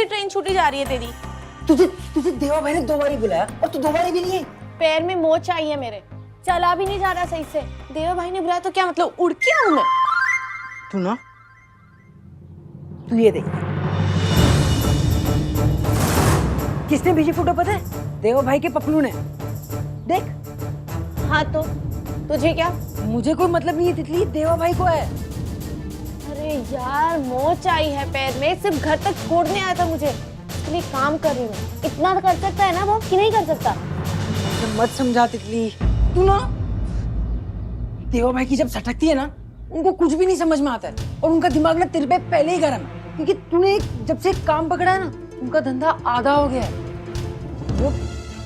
Train छूटी जा रही है तेरी? तुझे तुझे देवा भाई ने 2 बार ही बुलाया और तू 2 बार भी नहीं आई। पैर में मोच आई है मेरे, चला भी नहीं जा रहा सही से। देवा भाई ने बुलाया तो क्या मतलब उड़ के आऊं मैं? तू ये देख, किसने भेजी फोटो पता है? देवा भाई के पपलू ने। देख। हाँ तो तुझे क्या? मुझे कोई मतलब नहीं है तितली, देवा भाई को है। अरे यार मोच आई है पैर में, सिर्फ घर तक छोड़ने आया था मुझे, इसलिए काम कर रही हूँ। इतना तो कर सकता है ना वो, कि नहीं कर सकता? तो मत समझा तितली, तू ना देवा भाई की जब सटकती है ना, उनको कुछ भी नहीं समझ में आता है और उनका दिमाग ना तेरे पे पहले ही गर्म है, क्योंकि तूने जब से काम पकड़ा है ना, उनका धंधा आधा हो गया है। वो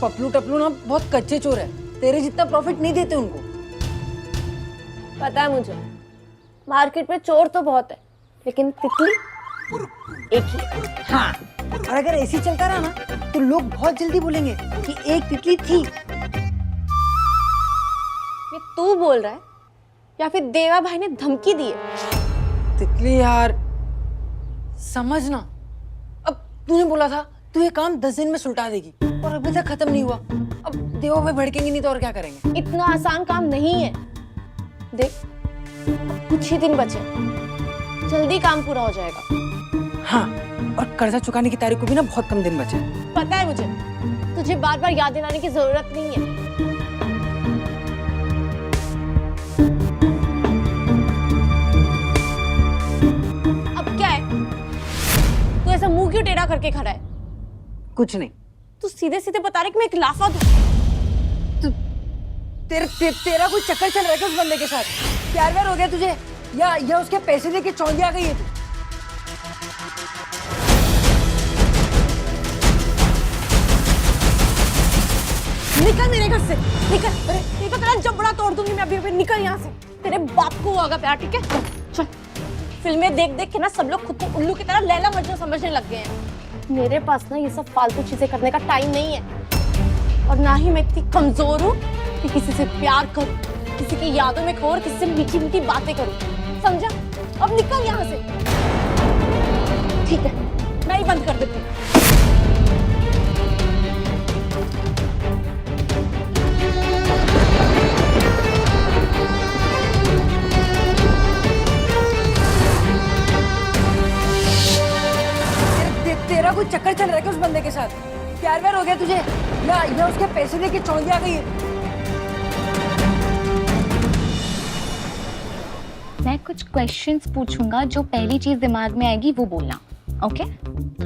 पपलू टपलू ना बहुत कच्चे चोर है, तेरे जितना प्रॉफिट नहीं देते उनको। पता है मुझे, मार्केट में चोर तो बहुत है, लेकिन तितली एक ही। हाँ, और अगर ऐसे ही चलता रहा ना तो लोग बहुत जल्दी बोलेंगे कि एक तितली थी। ये तू बोल रहा है या फिर देवा भाई ने धमकी दी है? तितली यार समझना, अब तूने बोला था तू ये काम 10 दिन में सुलटा देगी और अभी तक खत्म नहीं हुआ। अब देवा भाई भड़केंगे नहीं तो और क्या करेंगे? इतना आसान काम नहीं है। देख कुछ ही दिन बचे, जल्दी काम पूरा हो जाएगा। हाँ, और कर्जा चुकाने की तारीख को भी ना बहुत कम दिन बचे। पता है मुझे, तुझे बार बार याद दिलाने की जरूरत नहीं है। अब क्या है, तू ऐसा मुंह क्यों टेढ़ा करके खड़ा है? कुछ नहीं। तू सीधे सीधे बता रहे कि मैं एक लाफा दूं। तेरा कोई चक्कर चल रहा है क्या उस बंदे के साथ? प्यार व्यार हो गया तुझे या उसके पैसे देके चौंधी आ गई है तू? निकल मेरे घर से, निकल। अरे नहीं तो तेरा जबड़ा तोड़ दूंगी मैं अभी। निकल यहाँ से, तेरे बाप को होगा प्यार, ठीक है? चल। फिल्में देख देख के ना सब लोग खुद को उल्लू की तरह लैला मजनू समझने लग गए हैं। मेरे पास ना ये सब फालतू चीजें करने का टाइम नहीं है, और ना ही मैं इतनी कमजोर हूँ कि किसी से प्यार करूं, किसी की यादों में खो और किसी से मीठी मीठी बातें करूं, समझा? अब निकल यहाँ से। ठीक है, मैं ही बंद कर देती हूँ। तेरा कोई चक्कर चल रहा है क्या उस बंदे के साथ? प्यार व्यार हो गया तुझे या उसके पैसे देके चौंधी आ गई है? मैं कुछ क्वेश्चंस पूछूंगा, जो पहली चीज दिमाग में आएगी वो बोलना, ओके?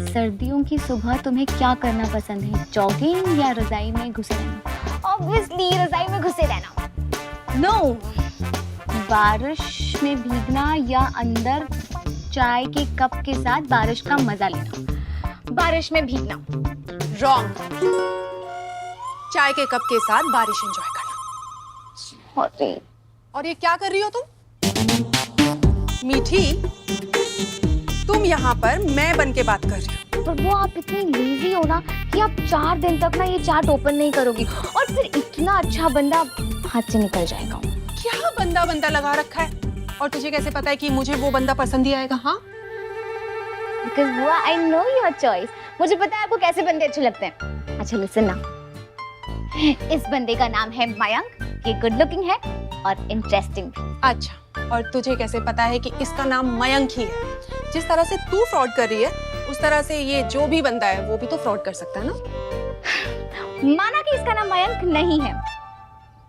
सर्दियों की सुबह तुम्हें क्या करना पसंद है, जॉगिंग या रजाई में घुसे रहना? ऑब्वियसली रजाई में घुसे रहना। नो। बारिश में भीगना या अंदर चाय के कप के साथ बारिश का मजा लेना? बारिश में भीगना। रॉन्ग। चाय के कप के साथ बारिश एंजॉय करना। और ये क्या कर रही हो तुम? मीठी, तुम यहाँ पर मैं बन के बात कर रही हो। पर वो आप इतनी लेजी हो ना कि आप 4 दिन तक ना ये चार्ट ओपन नहीं करोगी, और फिर इतना अच्छा बंदा हाथ से निकल जाएगा। क्या बंदा बंदा लगा रखा है? और तुझे कैसे पता है कि मुझे वो बंदा पसंद ही आएगा? हाँ, Because बुआ, I know your choice. मुझे पता है आपको कैसे बंदे अच्छे लगते हैं। अच्छा लिसन ना, इस बंदे का नाम है मयंक, ये गुड लुकिंग है और इंटरेस्टिंग भी। अच्छा, और तुझे कैसे पता है कि इसका नाम मयंक ही है? जिस तरह से तू फ्रॉड कर रही है, उस तरह से ये जो भी बंदा है वो भी तो फ्रॉड कर सकता है ना? माना कि इसका नाम मयंक नहीं है,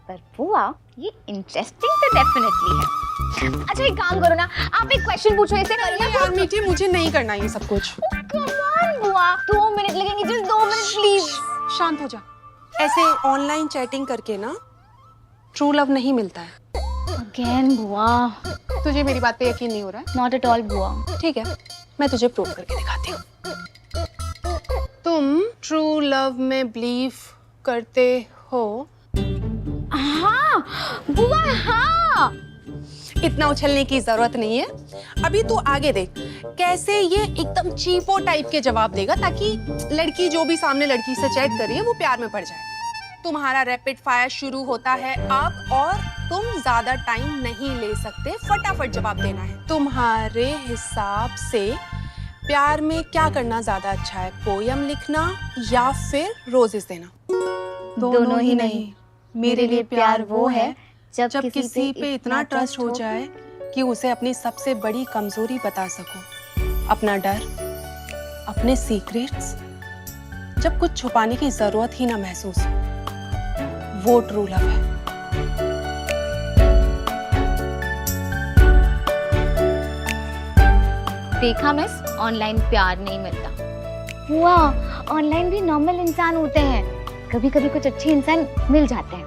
पर बुआ ये इंटरेस्टिंग तो डेफिनेटली है। अच्छा एक काम करो ना, आप एक क्वेश्चन पूछो इसे। यार मीठी, मुझे नहीं करना ये सब कुछ। कम ऑन बुआ, 2 मिनट लगेंगे, जस्ट 2 मिनट प्लीज। शांत हो जा। ऐसे ऑनलाइन चैटिंग करके ना ट्रू लव नहीं मिलता है। अगेन बुआ, तुझे मेरी बात पे यकीन नहीं हो रहा है? नॉट एट ऑल बुआ। ठीक है, मैं तुझे प्रूव करके दिखाती हूँ। तुम ट्रू लव में बिलीव करते हो? हाँ बुआ, हाँ। इतना उछलने की जरूरत नहीं है। अभी तू आगे देख कैसे ये एकदम चीपो टाइप के जवाब देगा, ताकि लड़की जो भी सामने लड़की से चैट कर रही है वो प्यार में पड़ जाए। तुम्हारा रैपिड फायर शुरू होता है अब, और तुम ज्यादा टाइम नहीं ले सकते, फटाफट जवाब देना है। तुम्हारे हिसाब से प्यार में क्या करना ज्यादा अच्छा है, पोयम लिखना या फिर रोजेस देना? दोनों ही नहीं। मेरे लिए प्यार वो है जब किसी पे इतना ट्रस्ट हो जाए कि उसे अपनी सबसे बड़ी कमजोरी बता सको, अपना डर, अपने सीक्रेट्स, जब कुछ छुपाने की जरूरत ही ना महसूस हो, वो ट्रू लव है। देखा मिस, ऑनलाइन प्यार नहीं मिलता। हुआ ऑनलाइन भी नॉर्मल इंसान होते हैं, कभी कभी कुछ अच्छे इंसान मिल जाते हैं।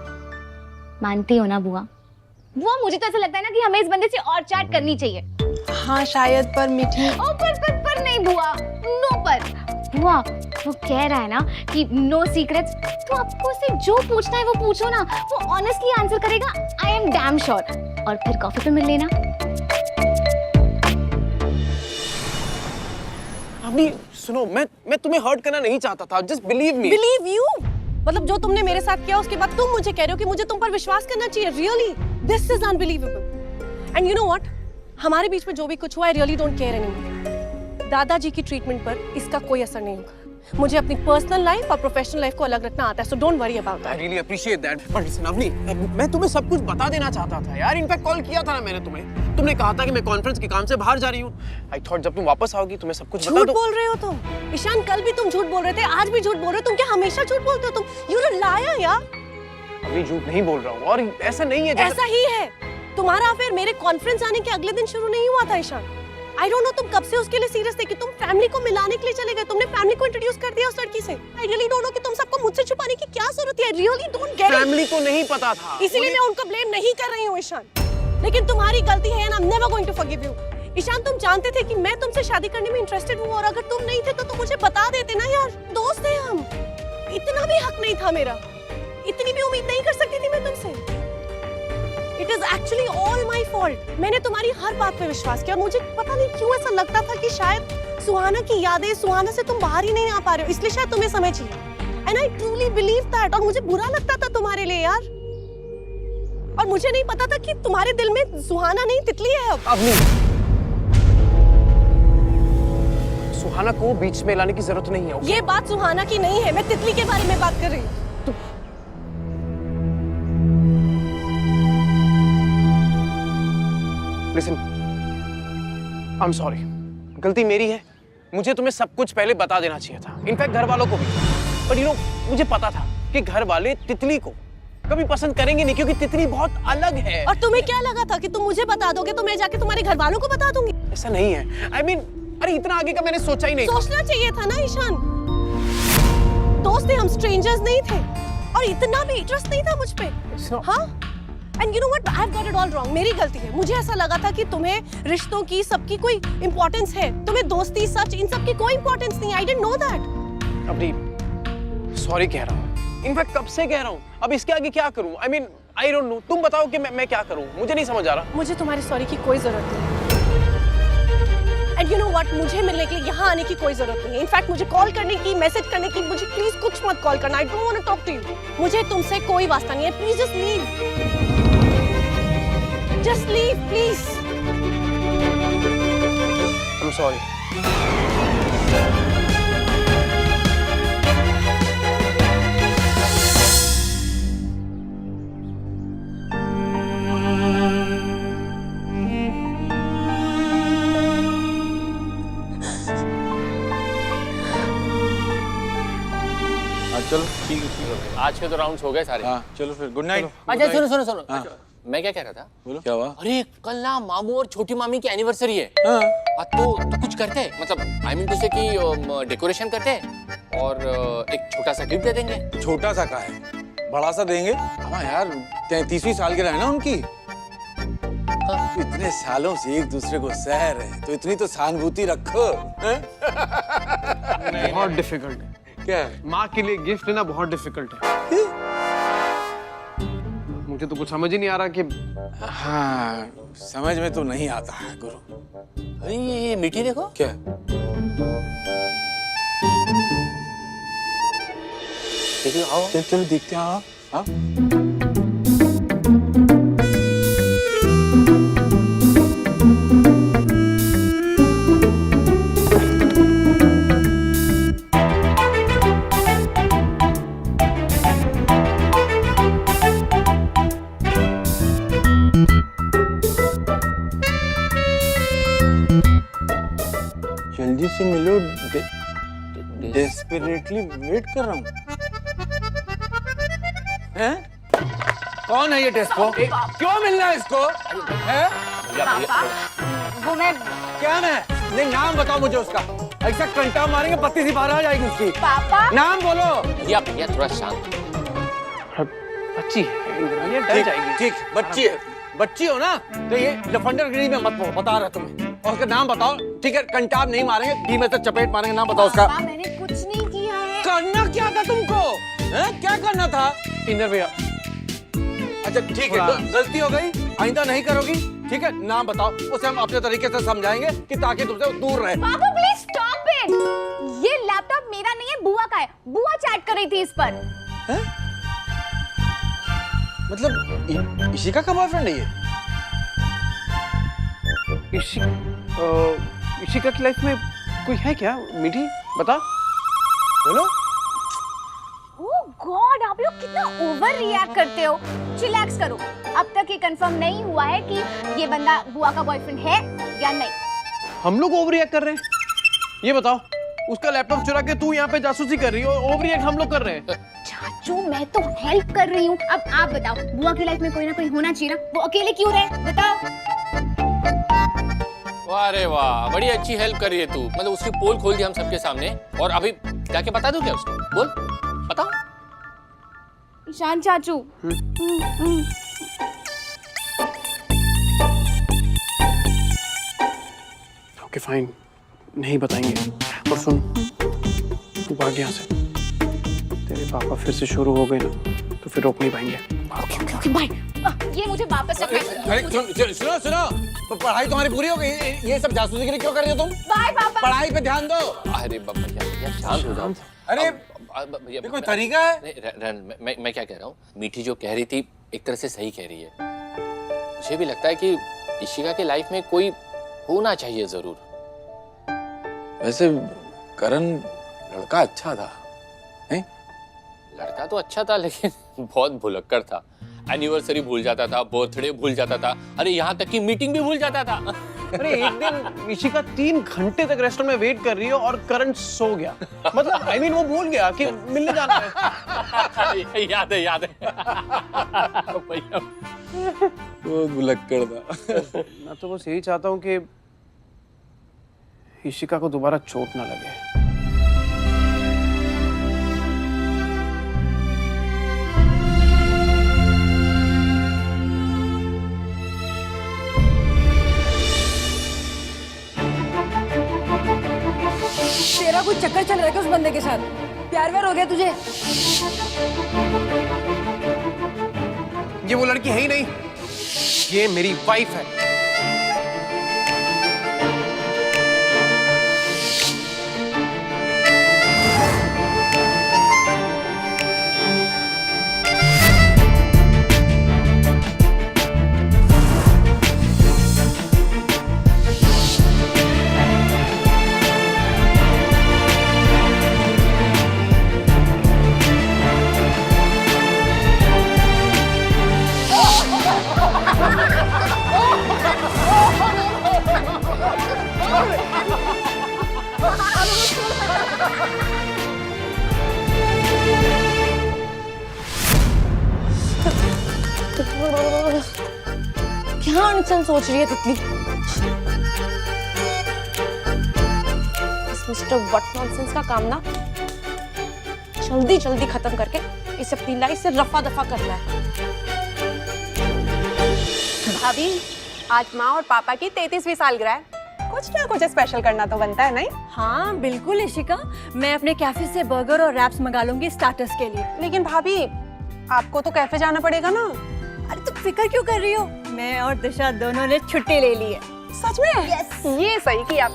मानती हो ना बुआ? बुआ मुझे तो ऐसा लगता है ना कि हमें इस बंदे से और चैट करनी चाहिए। हाँ शायद, पर मीठी। ओ पर नहीं बुआ, नो पर। बुआ वो कह रहा है ना कि नो सीक्रेट्स, तो आपको उससे जो पूछना है वो पूछो ना, वो ऑनेस्टली आंसर करेगा, आई एम डैम श्योर। और फिर कॉफी पे मिल लेना। अभी सुनो, मैं तुम्हें हर्ट करना नहीं चाहता था, just believe me. Believe you? मतलब जो तुमने मेरे साथ किया उसके बाद तुम मुझे कह रहे हो कि मुझे तुम पर विश्वास करना चाहिए? Really this is unbelievable. And you know what, हमारे बीच में जो भी कुछ हुआ, I really don't care anymore. दादाजी की ट्रीटमेंट पर इसका कोई असर नहीं होगा। मुझे अपनी पर्सनल लाइफ और प्रोफेशनल लाइफ को अलग रखना आता है, so don't worry about I that. Really appreciate that, but listen Avni, मैं तुम्हें सब कुछ बता देना चाहता था यार। इनफैक्ट कॉल किया था ना मैंने तुम्हें, तुमने कहा था कि मैं कॉन्फ्रेंस के काम से बाहर जा रही हूँ। आई थॉट जब तुम वापस आओगी तुम्हें सब कुछ बता झूठ दूं। बोल रहे हो तुम ईशान। कल भी तुम झूठ बोल रहे थे, आज भी झूठ बोल रहे हो। तुम क्या हमेशा झूठ बोलते हो? तुम यू आर अ लायर यार। अभी झूठ नहीं बोल रहा हूँ, और ऐसा नहीं है ऐसा ही है। तुम्हारा अफेयर मेरे कॉन्फ्रेंस आने के अगले दिन शुरू नहीं हुआ था ईशान। आई डोंट नो तुम कब से उसके लिए सीरियस थे कि तुम फैमिली को मिलाने के लिए चले गए। तुमने फैमिली को इंट्रोड्यूस कर दिया उस लड़की से। आई रियली डोंट नो कि तुम सबको मुझसे छुपाने की क्या जरूरत है। I really don't get it. Family को नहीं पता था, इसीलिए मैं उनको ब्लेम नहीं कर रही हूँ ईशान, लेकिन तुम्हारी गलती है and I am never going to forgive you. Ishaan तुम जानते थे कि मैं तुमसे शादी करने में इंटरेस्टेड हूँ, और अगर तुम नहीं थे तो तुम मुझे बता देते ना यार। दोस्त हैं हम, इतना भी हक नहीं था मेरा, इतनी भी उम्मीद नहीं कर सकती थी मैं तुमसे। It is actually all my fault. मैंने तुम्हारी हर बात पे विश्वास किया। मुझे पता नहीं क्यों ऐसा लगता था कि शायद सुहाना की यादें, सुहाना से तुम बाहर ही नहीं आ पा रहे हो, इसलिए शायद तुम्हें समय चाहिए। And I truly believe that. और मुझे बुरा लगता था तुम्हारे लिए यार, और मुझे नहीं पता था कि तुम्हारे दिल में सुहाना नहीं तितली है। अब अवनी, सुहाना को बीच में लाने की जरूरत नहीं है। ये बात सुहाना की नहीं है, मैं तितली के बारे में बात कर रही हूँ। लिसन, आई एम सॉरी, गलती मेरी है। मुझे तुम्हें सब कुछ पहले बता देना चाहिए था, इनफैक्ट घर वालों को भी। पर यू नो, मुझे पता था कि घर वाले तितली को कभी पसंद करेंगे नहीं, क्योंकि तितली बहुत अलग है। और तुम्हें क्या लगा था कि तुम मुझे बता दोगे तो मैं जाके तुम्हारे घर वालों को बता दूंगी? ऐसा नहीं है। आई मीन, अरे इतना आगे का मैंने सोचा ही नहीं। सोचना चाहिए था ना ईशान। दोस्त थे हम, स्ट्रेंजर्स नहीं थे, और इतना भी इंटरेस्ट नहीं था मुझ पे। हाँ, and you know what, I have got it all wrong. मेरी गलती है। मुझे ऐसा लगा था कि तुम्हें रिश्तों की, सबकी कोई इंपॉर्टेंस है, तुम्हें दोस्ती, सच, इन सब की कोई इंपॉर्टेंस नहीं। I didn't know that. अभी सॉरी कह रहा हूँ, इनफैक्ट कब से कह रहा हूँ। अब इसके आगे क्या करूँ? I mean, I don't know. तुम बताओ कि मैं क्या करूँ, मुझे नहीं समझ आ रहा। मुझे तुम्हारी सॉरी की कोई जरूरत नहीं। एंड यू नो व्हाट, मुझे मिलने के लिए यहाँ आने की कोई जरूरत नहीं है। इनफैक्ट मुझे कॉल करने की, मैसेज करने की, मुझे प्लीज कुछ मत कॉल करना। I don't want to talk to you. मुझे तुमसे कोई वास्ता नहीं है। Please just leave, just leave please. I am sorry. चलो ठीक है। आज के तो राउंड्स हो गए सारे। हाँ चलो फिर, गुड नाइट। अच्छा सुनो सुनो। हाँ। मैं क्या कह रहा था, बोलो क्या हुआ? अरे कल ना मामू और छोटी मामी की एनिवर्सरी है। हाँ। तो कुछ करते हैं, मतलब आई मीन टू से कि डेकोरेशन करते हैं और एक छोटा सा गिफ्ट दे देंगे। छोटा सा का है, बड़ा सा देंगे। हाँ यार, 33वीं सालगिरह है ना उनकी। इतने सालों से एक दूसरे को सह रहे हैं, तो इतनी तो सहानुभूति रखो। बहुत डिफिकल्ट है। क्या? माँ के लिए गिफ्ट लेना बहुत डिफिकल्ट है। मुझे तो कुछ समझ ही नहीं आ रहा कि हाँ, समझ में तो नहीं आता है गुरु। अरे ये मीठी देखो। क्या? देखिए, आओ। चल चलो देखते हैं। हाँ हाँ। जल्दी से मिलो, डेस्परेटली वेट कर रहा हूँ। हैं? कौन है ये डेस्पो? क्यों मिलना है इसको? हैं? वो मैं क्या मैं? नहीं, नाम बताओ मुझे उसका। ऐसा कंटा मारेंगे, पत्ती सी बाहर आ जाएगी उसकी। पापा नाम बोलो। भैया भैया थोड़ा शांत। बच्ची है, ये डर ठीक जाएगी। ठीक, बच्ची है। बच्ची हो ना तो ये लफंडरगिरी में मत पो, बता रहा तुम्हें। और उसका नाम बताओ। ठीक है, कंटाब नहीं मारेंगे, डी में से चपेट मारेंगे। नाम बताओ उसका। पापा मैंने कुछ नहीं किया है। करना क्या था तुमको? हैं? क्या करना था? इंदर भैया, अच्छा ठीक है, गलती हो गई, आइंदा नहीं करोगी। ठीक है, नाम बताओ, उसे हम अपने तरीके से समझाएंगे कि ताकि तुमसे दूर रहे। पापा प्लीज स्टॉप इट। ये लैपटॉप मेरा नहीं है, बुआ का है। बुआ चैट कर रही थी इस पर। हैं? मतलब इशिका का बॉयफ्रेंड है ये? इशिका की लाइफ में कोई है क्या? मीठी बता, बोलो। ओह गॉड, आप लोग कितना ओवर रिएक्ट करते हो। चिलैक्स करो। अब तक ये कंफर्म नहीं हुआ है कि ये बंदा बुआ का बॉयफ्रेंड है या नहीं। हम लोग ओवर रिएक्ट कर रहे हैं? ये बताओ, उसका लैपटॉप चुरा के तू यहाँ पे जासूसी कर रही हो, ओवर रिएक्ट हम लोग कर रहे हैं? चाचू मैं तो हेल्प कर रही हूँ। अब आप बताओ, बुआ की लाइफ में कोई ना कोई होना चाहिए ना, वो अकेले क्यों रहे बताओ। वाह रे वाह, बड़ी अच्छी हेल्प कर रही है तू। मतलब उसकी पोल खोल दी हम सबके सामने, और अभी जाके बता दूं क्या उसको? बोल, बताओ। ईशान चाचू, ओके फाइन, नहीं बताएंगे। और सुन, तू भाग यहाँ से। तेरे पापा फिर से शुरू हो गए ना तो फिर रोक नहीं पाएंगे। Okay bye. ये मुझे वापस रखना है। अरे सुनो सुनो, तो पढ़ाई तुम्हारी पूरी हो गई। ये सब जासूसी के लिए क्यों कर रही हो तुम? बाय पापा। पढ़ाई पे ध्यान दो। अरे बाबा भैया शांत हो जाओ। अरे भैया ये कोई तरीका है? नहीं, मैं क्या कह रहा हूँ, मीठी जो कह रही थी एक तरह से सही कह रही है। मुझे भी लगता है कि इशिका के लाइफ में कोई होना चाहिए जरूर। वैसे करण लड़का अच्छा था, नहीं? लड़का तो अच्छा था लेकिन बहुत भुलक्कड़ था। एनिवर्सरी भूल जाता था, बर्थडे भूल जाता था, अरे यहाँ तक कि मीटिंग भी भूल जाता था। अरे एक दिन इशिका 3 घंटे तक रेस्टोरेंट में वेट कर रही है और करण सो गया। मतलब I mean, वो भूल गया कि मिलने जाना है। याद है भैया। बहुत भुलक्कड़ था। मैं तो बस यही चाहता हूँ कि इशिका को दोबारा चोट ना लगे। तेरा कोई चक्कर चल रहा है क्या उस बंदे के साथ? प्यार व्यार हो गया तुझे? ये वो लड़की है ही नहीं, ये मेरी वाइफ है। क्या अनचन सोच रही है तितली? इस मिस्टर व्हाट नॉनसेंस का काम ना जल्दी जल्दी खत्म करके इसे अपनी लाइफ से रफा दफा करना है। भाभी, आज माँ और पापा की 33वीं सालगिरह है। कुछ ना कुछ स्पेशल करना तो बनता है, नहीं? हाँ बिल्कुल इशिका, मैं अपने कैफे से बर्गर और रैप्स मंगा लूंगी स्टार्टर्स के लिए। लेकिन भाभी, आपको तो कैफे जाना पड़ेगा ना। अरे तुम फिक्र क्यों कर रही हो? मैं और दिशा दोनों ने छुट्टी ले ली है। सच में? Yes. ये सही किया।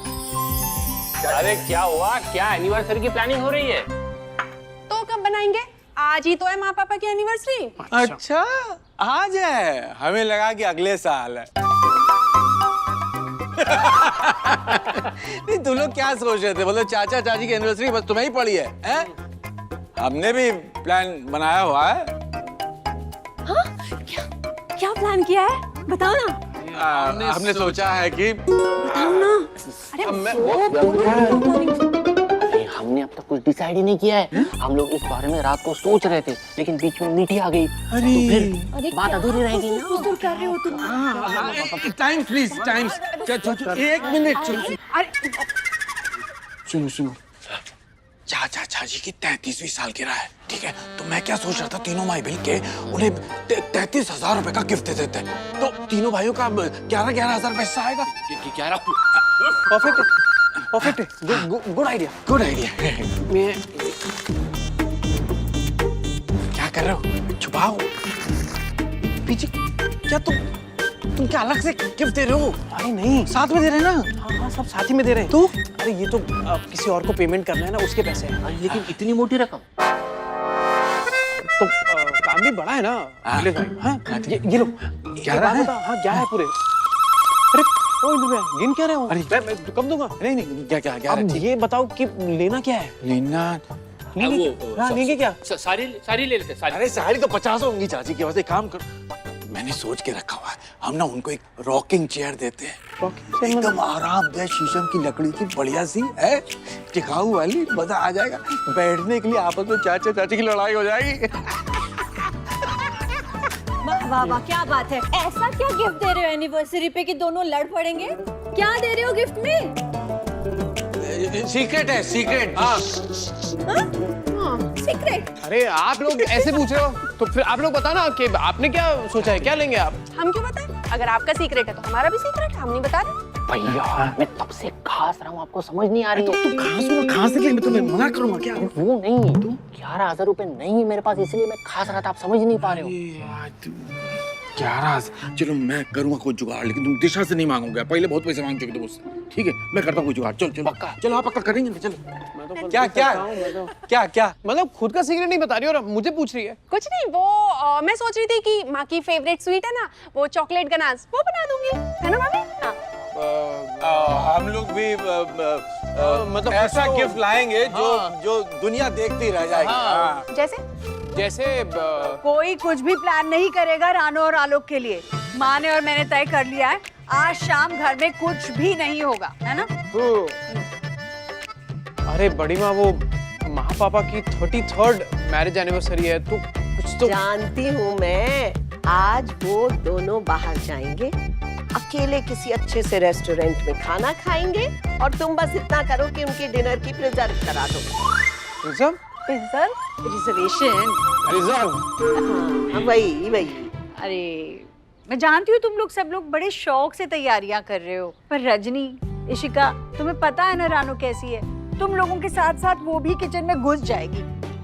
अरे क्या हुआ, क्या एनिवर्सरी की प्लानिंग हो रही है? तो कब बनाएंगे? आज ही तो है माँ पापा की एनिवर्सरी। अच्छा, आज है। हमें लगा कि अगले साल है। नहीं, तुम लोग क्या सोच रहे थे? मतलब चाचा चाची की एनिवर्सरी बस तुम्हें ही पड़ी है, हैं? हमने भी प्लान बनाया हुआ है। हाँ? क्या प्लान किया है? बताओ ना। हमने सोचा है कि अरे हमने अब तक कुछ डिसाइड ही नहीं किया है। हम लोग इस बारे में रात को सोच रहे थे, लेकिन बीच में मीठी आ गई, तो फिर बात अधूरी रहेगी ना। कर रहे हो तुम? Time please, time. एक मिनट सुनो सुनो, चाची की 33वीं सालगिरह है, ठीक है? तो मैं क्या सोच रहा था, तीनों भाई मिल के उन्हें 33,000 रुपए का गिफ्ट दे देते हैं, तो तीनों भाइयों का 11,000 पैसा आएगा। 11 perfect perfect, good idea. Good idea. मैं क्या कर रहे हो? छुपाओ पीछे। क्या तुम क्या अलग से गिफ्ट दे रहे हो? अरे नहीं, साथ में दे रहे हैं ना? हाँ साथ ही में दे रहे हैं। तो अरे ये तो किसी और को पेमेंट करना है ना, उसके पैसे हैं। लेकिन इतनी मोटी रकम? तो काम भी बड़ा है ना नीलेश भाई। हाँ ये लो। 11 है? हाँ 11 है पूरे। अरे ओ इधर पे गिन क्या रहे हो? अरे मैं कब दूंगा? नहीं क्या अब ये बताओ कि लेना क्या है? लेना। हाँ लेंगे क्या? सारी ले लेते, सारी। अरे साड़ी तो 50 होंगी चाची की वजह। काम कर, मैंने सोच के रखा हुआ है, हम ना उनको एक रॉकिंग चेयर देते हैं, एकदम आरामदायक शीशम की लकड़ी की, बढ़िया सी है, टिकाऊ वाली, मजा आ जाएगा बैठने के लिए। आपस में चाचा चाची की लड़ाई हो जाएगी। वाह वाह, क्या बात है। ऐसा क्या गिफ्ट दे रहे हो एनिवर्सरी पे कि दोनों लड़ पड़ेंगे? क्या दे रहे हो गिफ्ट में? सीक्रेट है, सीक्रेट। सीक्रेट? अरे आप लोग ऐसे पूछ रहे हो तो फिर आप लोग बताना कि आपने क्या सोचा है, क्या लेंगे आप? हम क्यों बताएं? अगर आपका सीक्रेट है तो हमारा भी सीक्रेट है, हम नहीं बता रहे। भैया मैं तब से खास रहा हूँ, आपको समझ नहीं आ रही है। कहाँ से मैं तुम्हें मना करूंगा क्या? वो नहीं, 11,000 रुपए नहीं है मेरे पास, इसलिए मैं खास रहा था, आप समझ नहीं पा रहे हो। 11, चलो मैं करूंगा कोई जुगाड़, लेकिन तुम दिशा से नहीं मांगोगे। पहले बहुत पैसे मांग चुके थे मुझसे, ठीक है? मैं करता हूँ कोई जुगाड़। चलो पक्का? चलो आप पक्का करेंगे ना? चलो। क्या मतलब खुद का सीक्रेट नहीं बता रही और मुझे पूछ रही है? कुछ नहीं, वो मैं सोच रही थी कि माँ की फेवरेट स्वीट है ना, वो चॉकलेट गनास, वो बना दूंगी, है ना भाभी? हाँ। हम लोग भी मतलब ऐसा कुछ तो- गिफ्ट लाएंगे जो दुनिया देखती रह जाएगी। हाँ। जैसे कोई कुछ भी प्लान नहीं करेगा रानो और आलोक के लिए। माँ ने और मैंने तय कर लिया है, आज शाम घर में कुछ भी नहीं होगा, है ना? अरे बड़ी माँ, वो महापापा की 33rd मैरिज एनिवर्सरी है, तो कुछ तो। जानती हूँ मैं, आज वो दोनों बाहर जाएंगे, अकेले किसी अच्छे से रेस्टोरेंट में खाना खाएंगे, और तुम बस इतना करो कि उनकी डिनर की रिजर्व करा दो। रिजर्व? रिजर्वेशन? हाँ, वही। अरे मैं जानती हूँ तुम लोग सब लोग बड़े शौक से तैयारियां कर रहे हो, पर रजनी, इशिका, तुम्हें पता है ना रानो कैसी है, तुम लोगों के साथ साथ वो भी किचन में घुस जाएगी।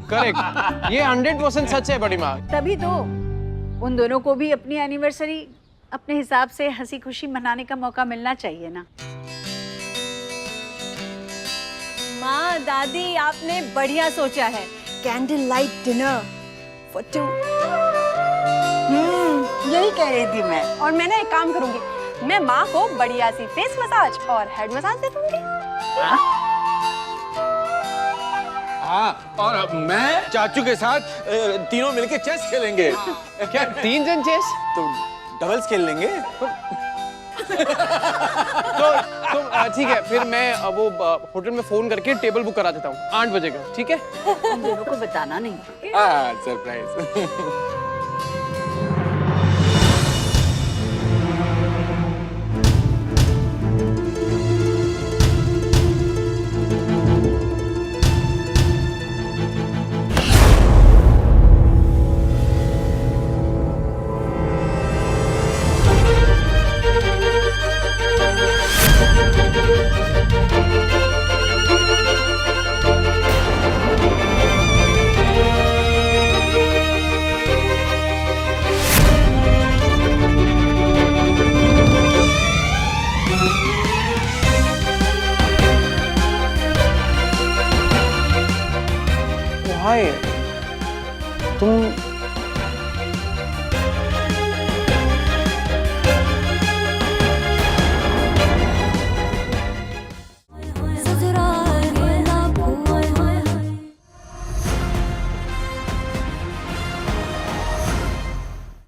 करेक्ट, ये 100% सच है बड़ी माँ। तभी तो उन दोनों को भी अपनी एनिवर्सरी अपने हिसाब से हंसी खुशी मनाने का मौका मिलना चाहिए ना। माँ दादी, आपने बढ़िया सोचा है। Candle light dinner for 2। यही कह रही थी मैं। और मैं ना एक काम करूंगी, मैं माँ को बढ़िया सी फेस मसाज और हेड मसाज दे दूंगी। हाँ, और मैं चाचू के साथ तीनों मिलके चेस खेलेंगे। क्या 3 जन चेस? तो डबल्स खेल लेंगे। तो ठीक है, फिर मैं वो होटल में फोन करके टेबल बुक करा देता हूँ 8 बजे का, ठीक है? तुम दोनों को बताना नहीं। हाँ, सरप्राइज। हाय, तुम